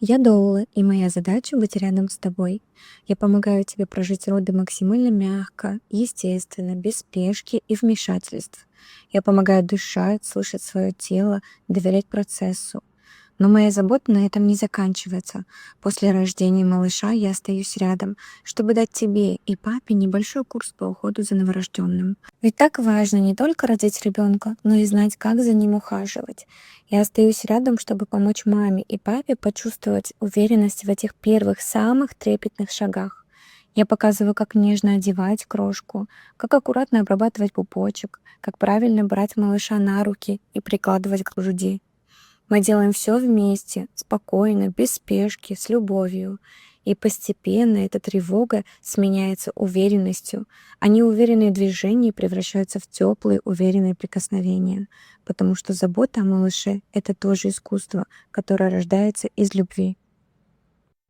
Я Доула, и моя задача — быть рядом с тобой. Я помогаю тебе прожить роды максимально мягко, естественно, без спешки и вмешательств. Я помогаю дышать, слышать свое тело, доверять процессу. Но моя забота на этом не заканчивается. После рождения малыша я остаюсь рядом, чтобы дать тебе и папе небольшой курс по уходу за новорожденным. Ведь так важно не только родить ребенка, но и знать, как за ним ухаживать. Я остаюсь рядом, чтобы помочь маме и папе почувствовать уверенность в этих первых, самых трепетных шагах. Я показываю, как нежно одевать крошку, как аккуратно обрабатывать пупочек, как правильно брать малыша на руки и прикладывать к груди. Мы делаем все вместе, спокойно, без спешки, с любовью. И постепенно эта тревога сменяется уверенностью, а неуверенные движения превращаются в теплые, уверенные прикосновения. Потому что забота о малыше — это тоже искусство, которое рождается из любви.